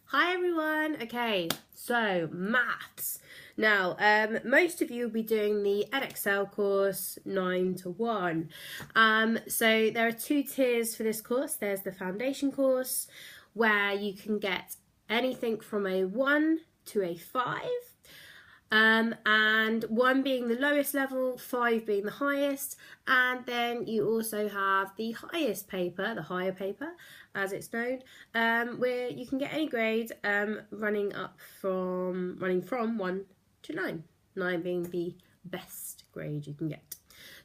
Hi everyone. Okay, so maths. Now, most of you will be doing the Edexcel course 9 to 1. So there are two tiers for this course. There's the foundation course where you can get anything from a 1 to a 5. And 1 being the lowest level, 5 being the highest, and then you also have the highest paper, the higher paper as it's known, where you can get any grade running from 1 to 9, 9 being the best grade you can get.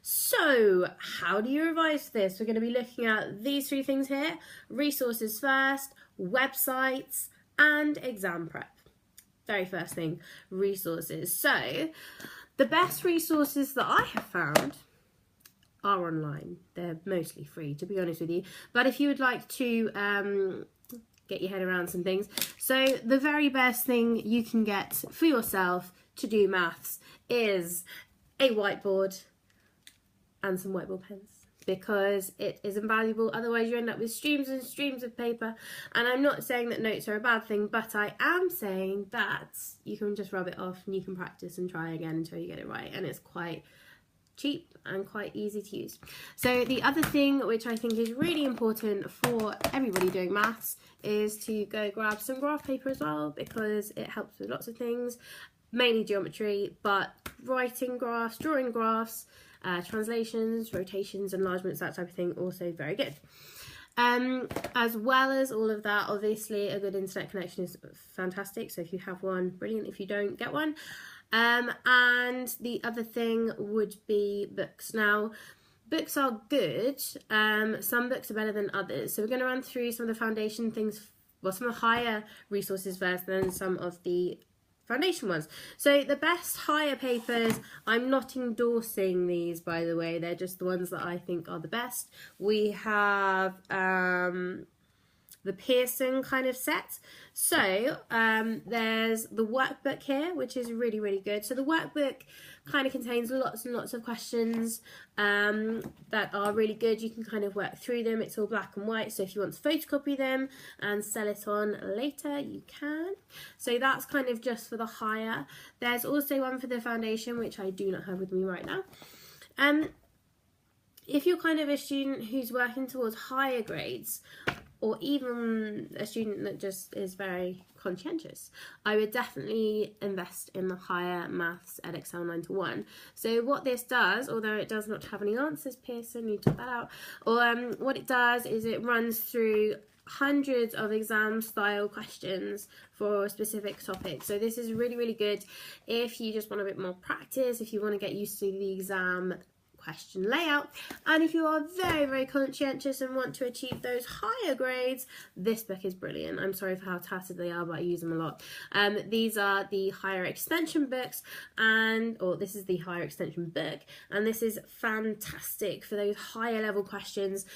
So how do you revise this? We're going to be looking at these three things here: resources first, websites, and exam prep. Very first thing, resources. So the best resources that I have found are online. They're mostly free, to be honest with you, but if you would like to get your head around some things, so the very best thing you can get for yourself to do maths is a whiteboard and some whiteboard pens, because it is invaluable. Otherwise you end up with streams and streams of paper. And I'm not saying that notes are a bad thing, but I am saying that you can just rub it off and you can practice and try again until you get it right, and it's quite cheap and quite easy to use. So the other thing which I think is really important for everybody doing maths is to go grab some graph paper as well, because it helps with lots of things, mainly geometry, but writing graphs, drawing graphs, translations, rotations, enlargements, that type of thing, also very good. As well as all of that, obviously a good internet connection is fantastic, so if you have one, brilliant. If you don't, get one. And the other thing would be books. Now, books are good. Some books are better than others, so we're going to run through some of the foundation things, well, some of the higher resources first, then some of the foundation ones. So the best higher papers, I'm not endorsing these, by the way, they're just the ones that I think are the best. We have the Pearson kind of set. So there's the workbook here, which is really, really good. So the workbook kind of contains lots and lots of questions that are really good. You can kind of work through them. It's all black and white, so if you want to photocopy them and sell it on later, you can. So that's kind of just for the higher. There's also one for the foundation, which I do not have with me right now. If you're kind of a student who's working towards higher grades, or even a student that just is very conscientious, I would definitely invest in the higher maths Edexcel 9 to 1. So what this does, although it does not have any answers, Pearson, you took that out, or what it does is it runs through hundreds of exam style questions for a specific topic. So this is really, really good if you just want a bit more practice, if you want to get used to the exam question layout, and if you are very, very conscientious and want to achieve those higher grades, this book is brilliant. I'm sorry for how tattered they are, but I use them a lot. These are the higher extension books, or this is the higher extension book, and this is fantastic for those higher level questions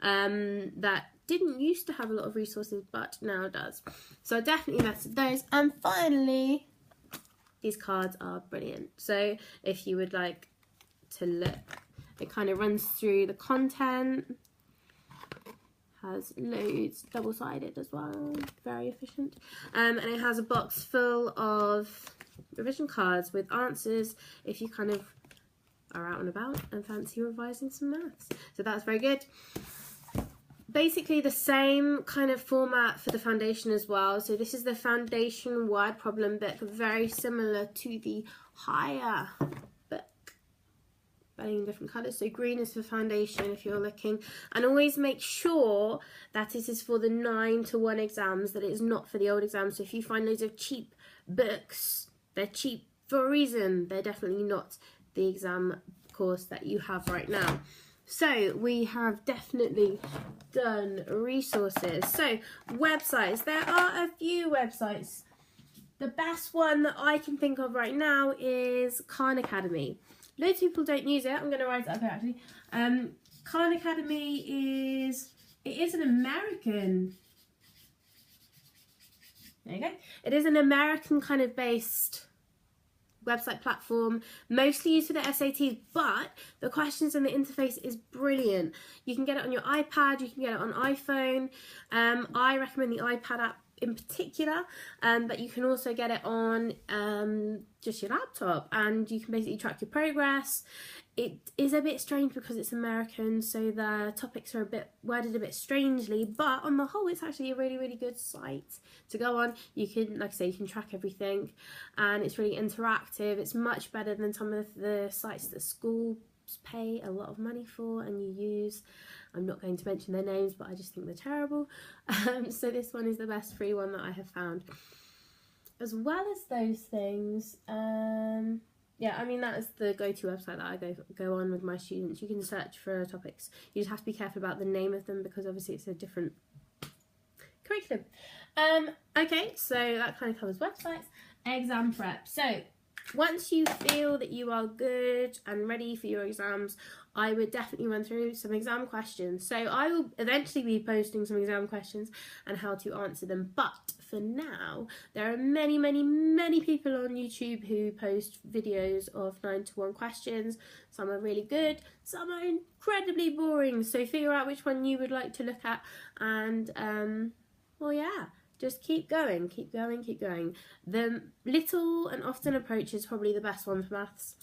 that didn't used to have a lot of resources but now does. So I definitely invested those. And finally, these cards are brilliant. So if you would like to look, it kind of runs through the content, has loads, double-sided as well, very efficient, and it has a box full of revision cards with answers if you kind of are out and about and fancy revising some maths. So that's very good. Basically the same kind of format for the foundation as well. So this is the foundation word problem book, very similar to the higher book, but in different colours. So green is for foundation if you're looking, and always make sure that it is for the 9 to 1 exams, that it is not for the old exams. So if you find loads of cheap books, they're cheap for a reason. They're definitely not the exam course that you have right now. So we have definitely done resources. So websites, there are a few websites. The best one that I can think of right now is Khan Academy. Loads of people don't use it. I'm going to write it up here actually. Khan Academy is an American. There you go. It is an American kind of based website platform, mostly used for the SATs, but the questions and the interface is brilliant. You can get it on your iPad, you can get it on iPhone. I recommend the iPad app in particular, but you can also get it on just your laptop, and you can basically track your progress. It is a bit strange because it's American, so the topics are worded a bit strangely, but on the whole it's actually a really good site to go on. You can, like I say, you can track everything, and it's really interactive. It's much better than some of the sites that schools pay a lot of money for and you use. I'm not going to mention their names, but I just think they're terrible. So this one is the best free one that I have found. As well as those things, yeah, I mean, that is the go-to website that I go on with my students. You can search for topics. You just have to be careful about the name of them because obviously it's a different curriculum. Okay, so that kind of covers websites. Exam prep. So once you feel that you are good and ready for your exams, I would definitely run through some exam questions. So I will eventually be posting some exam questions and how to answer them. But for now, there are many people on YouTube who post videos of 9-to-1 questions. Some are really good, some are incredibly boring. So figure out which one you would like to look at, and well, yeah. Just keep going. The little and often approach is probably the best one for maths,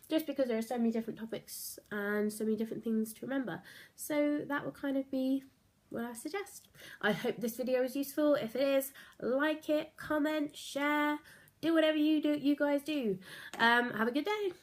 just because there are so many different topics and so many different things to remember. So that will kind of be what I suggest. I hope this video was useful. If it is, like it, comment, share, do whatever you guys do. Have a good day.